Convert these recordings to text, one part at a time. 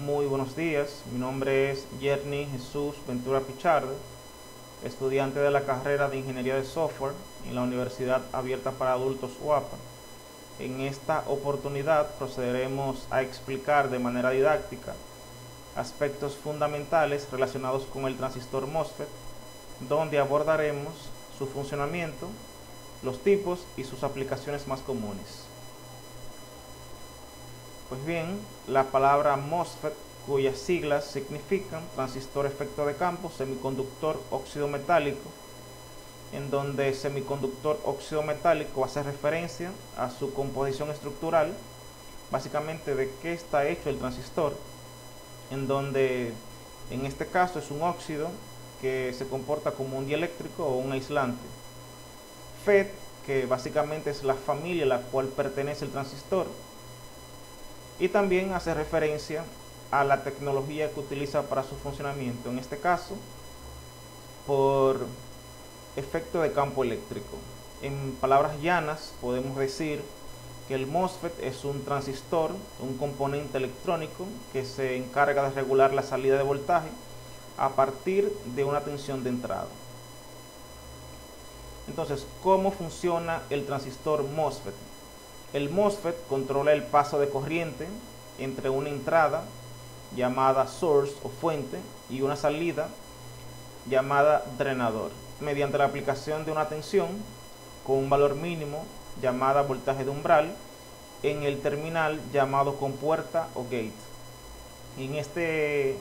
Muy buenos días, mi nombre es Yerny Jesús Ventura Pichardo, estudiante de la carrera de Ingeniería de Software en la Universidad Abierta para Adultos UAPA. En esta oportunidad procederemos a explicar de manera didáctica aspectos fundamentales relacionados con el transistor MOSFET, donde abordaremos su funcionamiento, los tipos y sus aplicaciones más comunes. Pues bien, la palabra MOSFET, cuyas siglas significan transistor efecto de campo semiconductor óxido metálico, en donde semiconductor óxido metálico hace referencia a su composición estructural, básicamente de qué está hecho el transistor, en donde en este caso es un óxido que se comporta como un dieléctrico o un aislante. FET, que básicamente es la familia a la cual pertenece el transistor, y también hace referencia a la tecnología que utiliza para su funcionamiento, en este caso por efecto de campo eléctrico. En palabras llanas podemos decir que el MOSFET es un transistor, un componente electrónico que se encarga de regular la salida de voltaje a partir de una tensión de entrada. Entonces, ¿cómo funciona el transistor MOSFET? El MOSFET controla el paso de corriente entre una entrada llamada source o fuente y una salida llamada drenador, mediante la aplicación de una tensión con un valor mínimo llamada voltaje de umbral en el terminal llamado compuerta o gate. En este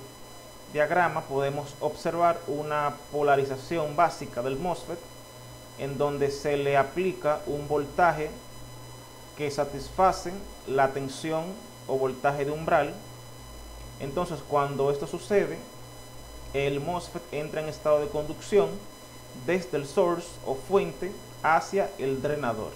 diagrama podemos observar una polarización básica del MOSFET en donde se le aplica un voltaje que satisface la tensión o voltaje de umbral. Entonces, cuando esto sucede, el MOSFET entra en estado de conducción desde el source o fuente hacia el drenador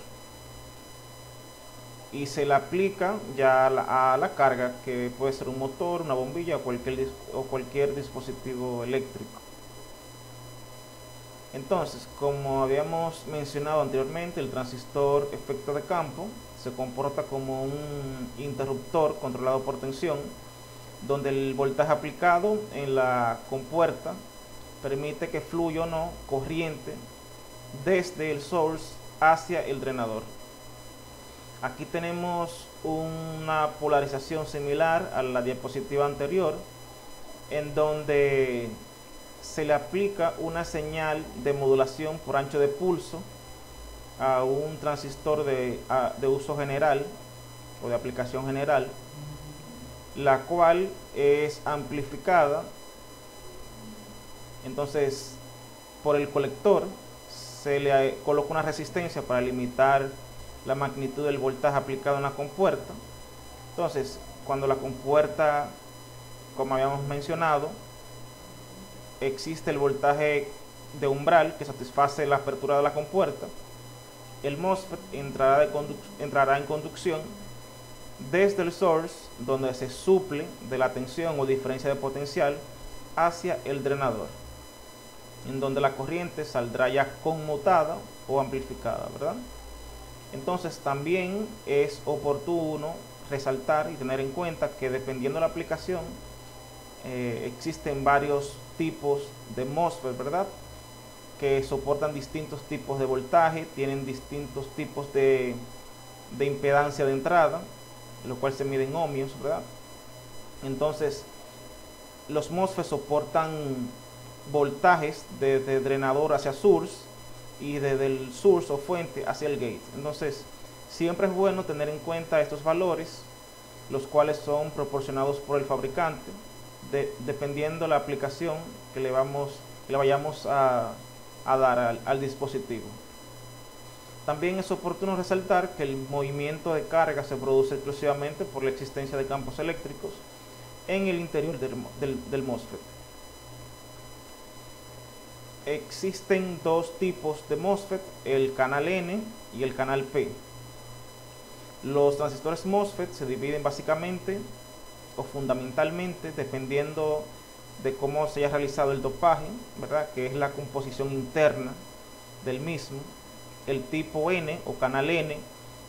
y se le aplica ya a la carga, que puede ser un motor, una bombilla o cualquier dispositivo eléctrico. Entonces, como habíamos mencionado anteriormente, el transistor efecto de campo se comporta como un interruptor controlado por tensión, donde el voltaje aplicado en la compuerta permite que fluya o no corriente desde el source hacia el drenador. Aquí tenemos una polarización similar a la diapositiva anterior, en donde se le aplica una señal de modulación por ancho de pulso a un transistor de uso general o de aplicación general, la cual es amplificada entonces por el colector. Se le coloca una resistencia para limitar la magnitud del voltaje aplicado en la compuerta. Entonces, cuando la compuerta, como habíamos mencionado, existe el voltaje de umbral que satisface la apertura de la compuerta, el MOSFET entrará en conducción desde el source, donde se suple de la tensión o diferencia de potencial, hacia el drenador, en donde la corriente saldrá ya conmutada o amplificada, ¿verdad? Entonces también es oportuno resaltar y tener en cuenta que dependiendo de la aplicación existen varios tipos de MOSFET, ¿verdad?, que soportan distintos tipos de voltaje, tienen distintos tipos de impedancia de entrada, lo cual se mide en ohmios, ¿verdad? Entonces, los MOSFET soportan voltajes desde drenador hacia source y desde el source o fuente hacia el gate. Entonces, siempre es bueno tener en cuenta estos valores, los cuales son proporcionados por el fabricante, dependiendo de la aplicación que le vayamos a dar al dispositivo. También es oportuno resaltar que el movimiento de carga se produce exclusivamente por la existencia de campos eléctricos en el interior del MOSFET. Existen dos tipos de MOSFET, el canal N y el canal P. Los transistores MOSFET se dividen básicamente o fundamentalmente dependiendo de cómo se haya realizado el dopaje, ¿verdad?, que es la composición interna del mismo. El tipo N o canal N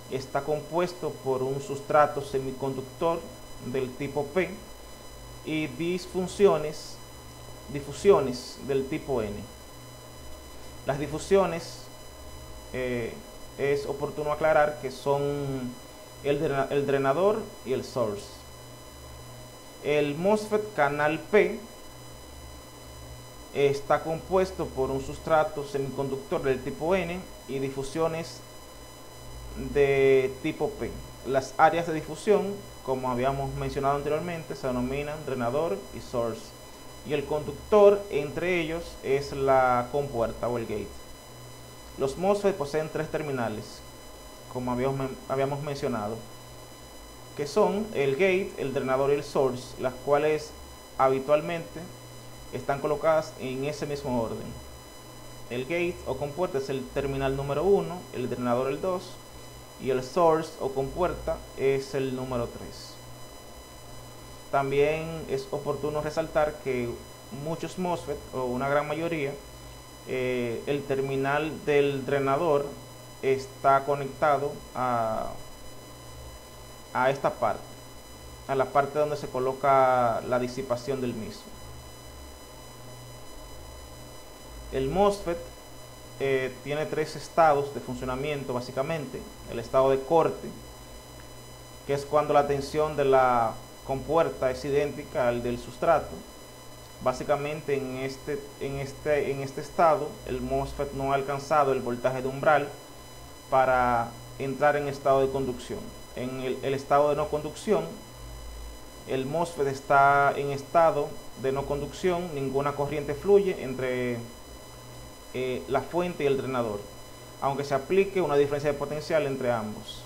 está compuesto por un sustrato semiconductor del tipo P, y difusiones del tipo N. Las difusiones es oportuno aclarar que son el drenador y el source. El MOSFET canal P está compuesto por un sustrato semiconductor del tipo N y difusiones de tipo P. Las áreas de difusión, como habíamos mencionado anteriormente, se denominan drenador y source, y el conductor entre ellos es la compuerta o el gate. Los MOSFET poseen tres terminales, como habíamos mencionado, que son el gate, el drenador y el source, las cuales habitualmente están colocadas en ese mismo orden. El gate o compuerta es el terminal número 1, el drenador el 2 y el source o compuerta es el número 3. También es oportuno resaltar que muchos MOSFET, o una gran mayoría, el terminal del drenador está conectado a esta parte, a la parte donde se coloca la disipación del mismo. El MOSFET tiene tres estados de funcionamiento básicamente. El estado de corte, que es cuando la tensión de la compuerta es idéntica al del sustrato. Básicamente en este estado el MOSFET no ha alcanzado el voltaje de umbral para entrar en estado de conducción. En el estado de no conducción, el MOSFET está en estado de no conducción, ninguna corriente fluye entre la fuente y el drenador, aunque se aplique una diferencia de potencial entre ambos.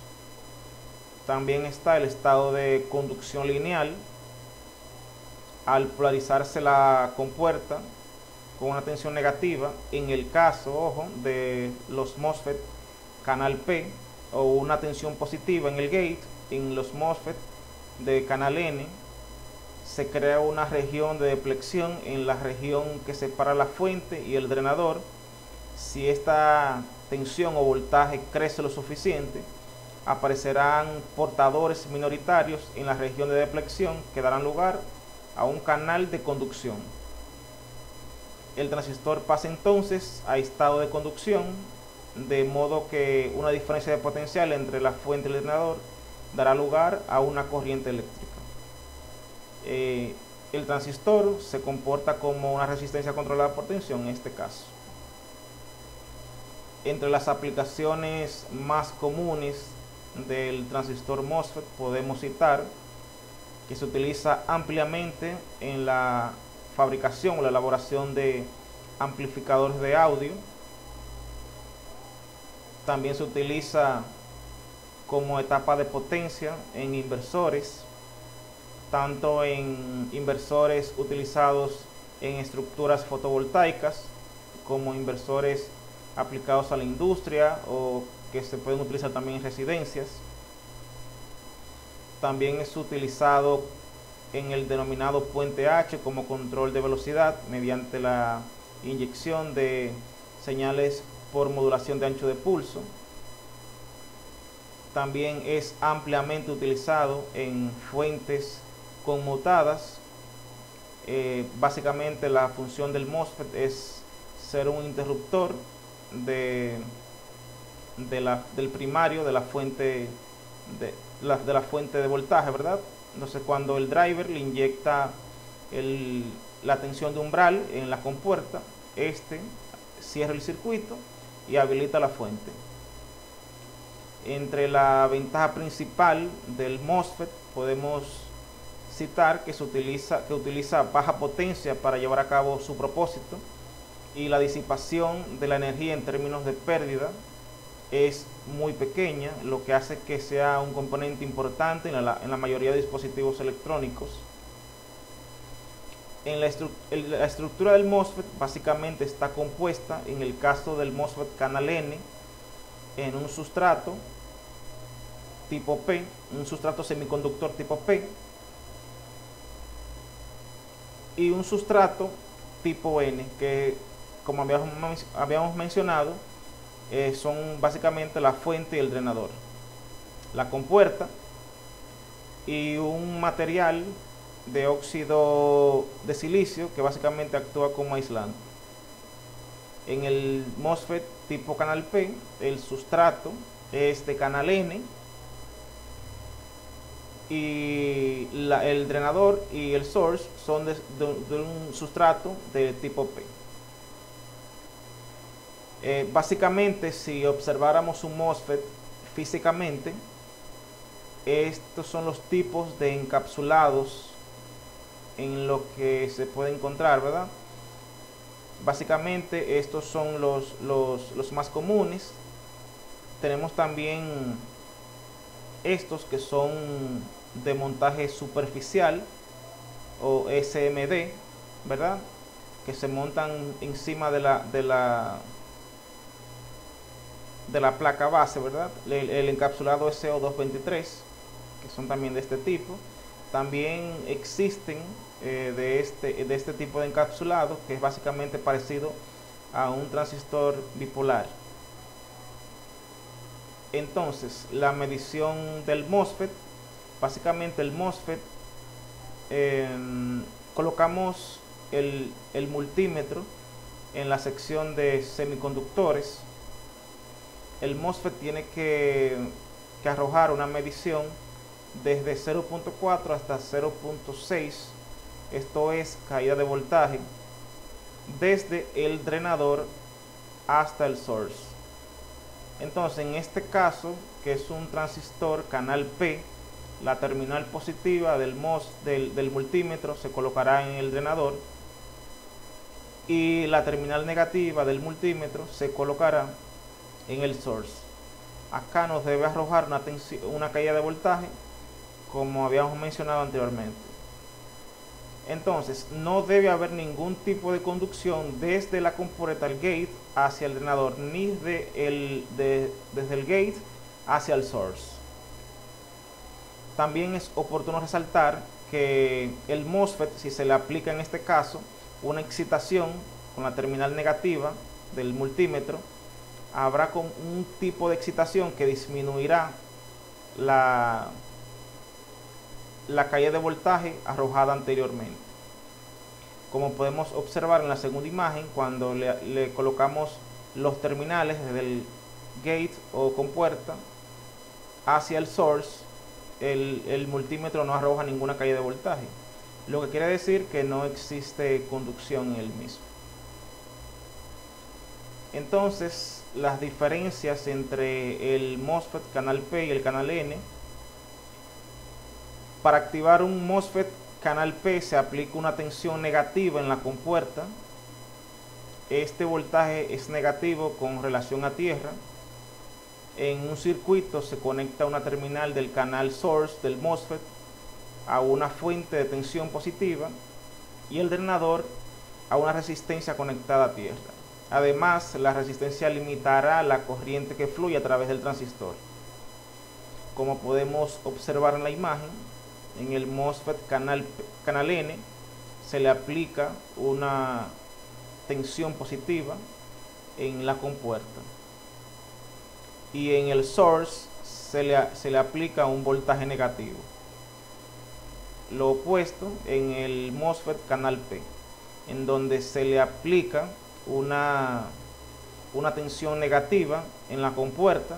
También está el estado de conducción lineal. Al polarizarse la compuerta con una tensión negativa, en el caso, ojo, de los MOSFET canal P, o una tensión positiva en el gate, en los MOSFET de canal N, se crea una región de deflexión en la región que separa la fuente y el drenador. Si esta tensión o voltaje crece lo suficiente, aparecerán portadores minoritarios en la región de deflexión que darán lugar a un canal de conducción. El transistor pasa entonces a estado de conducción, de modo que una diferencia de potencial entre la fuente y el drenador dará lugar a una corriente eléctrica. El transistor se comporta como una resistencia controlada por tensión en este caso. Entre las aplicaciones más comunes del transistor MOSFET podemos citar que se utiliza ampliamente en la fabricación o la elaboración de amplificadores de audio. También se utiliza como etapa de potencia en inversores, tanto en inversores utilizados en estructuras fotovoltaicas como inversores aplicados a la industria o que se pueden utilizar también en residencias. También es utilizado en el denominado puente H como control de velocidad mediante la inyección de señales por modulación de ancho de pulso. También es ampliamente utilizado en fuentes conmutadas. Básicamente la función del MOSFET es ser un interruptor del primario de la fuente de voltaje, ¿verdad? Entonces cuando el driver le inyecta la tensión de umbral en la compuerta, cierra el circuito y habilita la fuente. Entre la ventaja principal del MOSFET podemos citar que utiliza baja potencia para llevar a cabo su propósito, y la disipación de la energía en términos de pérdida es muy pequeña, lo que hace que sea un componente importante en la mayoría de dispositivos electrónicos. La estructura del MOSFET básicamente está compuesta, en el caso del MOSFET canal N, en un sustrato tipo P, un sustrato semiconductor tipo P, y un sustrato tipo N, que, como habíamos mencionado, son básicamente la fuente y el drenador, la compuerta y un material de óxido de silicio que básicamente actúa como aislante. En el MOSFET tipo canal P, el sustrato es de canal N y el drenador y el source son de un sustrato de tipo P. Básicamente, si observáramos un MOSFET físicamente, estos son los tipos de encapsulados en lo que se puede encontrar, ¿verdad? Básicamente estos son los más comunes. Tenemos también estos que son de montaje superficial o SMD, ¿verdad? Que se montan encima de la placa base, ¿verdad? El encapsulado SO223, que son también de este tipo. También existen de este tipo de encapsulado, que es básicamente parecido a un transistor bipolar. Entonces, la medición del MOSFET, básicamente el MOSFET, colocamos el multímetro en la sección de semiconductores. El MOSFET tiene que arrojar una medición desde 0.4 hasta 0.6, esto es caída de voltaje, desde el drenador hasta el source. Entonces, en este caso, que es un transistor canal P, la terminal positiva del multímetro se colocará en el drenador y la terminal negativa del multímetro se colocará en el source. Acá nos debe arrojar una caída de voltaje, como habíamos mencionado anteriormente. Entonces, no debe haber ningún tipo de conducción desde la compuerta del gate hacia el drenador, ni desde el gate hacia el source. También es oportuno resaltar que el MOSFET, si se le aplica en este caso una excitación con la terminal negativa del multímetro, habrá con un tipo de excitación que disminuirá la caída de voltaje arrojada anteriormente. Como podemos observar en la segunda imagen, cuando le colocamos los terminales desde el gate o compuerta hacia el source, el multímetro no arroja ninguna caída de voltaje, lo que quiere decir que no existe conducción en el mismo. Entonces, las diferencias entre el MOSFET canal P y el canal N: para activar un MOSFET canal P se aplica una tensión negativa en la compuerta. Este voltaje es negativo con relación a tierra. En un circuito se conecta una terminal del canal source del MOSFET a una fuente de tensión positiva y el drenador a una resistencia conectada a tierra. Además, la resistencia limitará la corriente que fluye a través del transistor. Como podemos observar en la imagen, en el MOSFET canal N se le aplica una tensión positiva en la compuerta y en el source se le aplica un voltaje negativo. Lo opuesto en el MOSFET canal P, en donde se le aplica una tensión negativa en la compuerta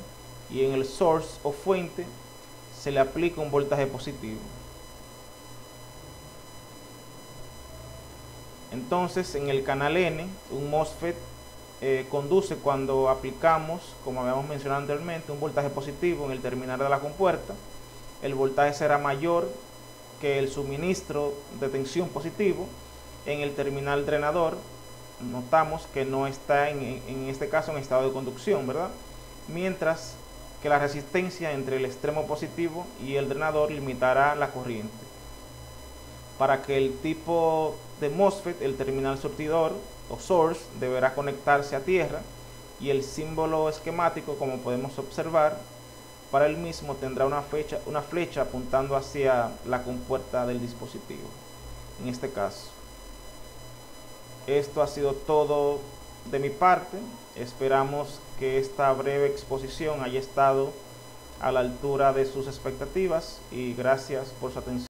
y en el source o fuente se le aplica un voltaje positivo. Entonces, en el canal N, un MOSFET conduce cuando aplicamos, como habíamos mencionado anteriormente, un voltaje positivo en el terminal de la compuerta. El voltaje será mayor que el suministro de tensión positivo en el terminal drenador. Notamos que no está en este caso en estado de conducción, ¿verdad? Mientras que la resistencia entre el extremo positivo y el drenador limitará la corriente. Para que el tipo de MOSFET, el terminal surtidor o source deberá conectarse a tierra y el símbolo esquemático, como podemos observar, para el mismo tendrá una flecha apuntando hacia la compuerta del dispositivo. En este caso, esto ha sido todo de mi parte. Esperamos que esta breve exposición haya estado a la altura de sus expectativas y gracias por su atención.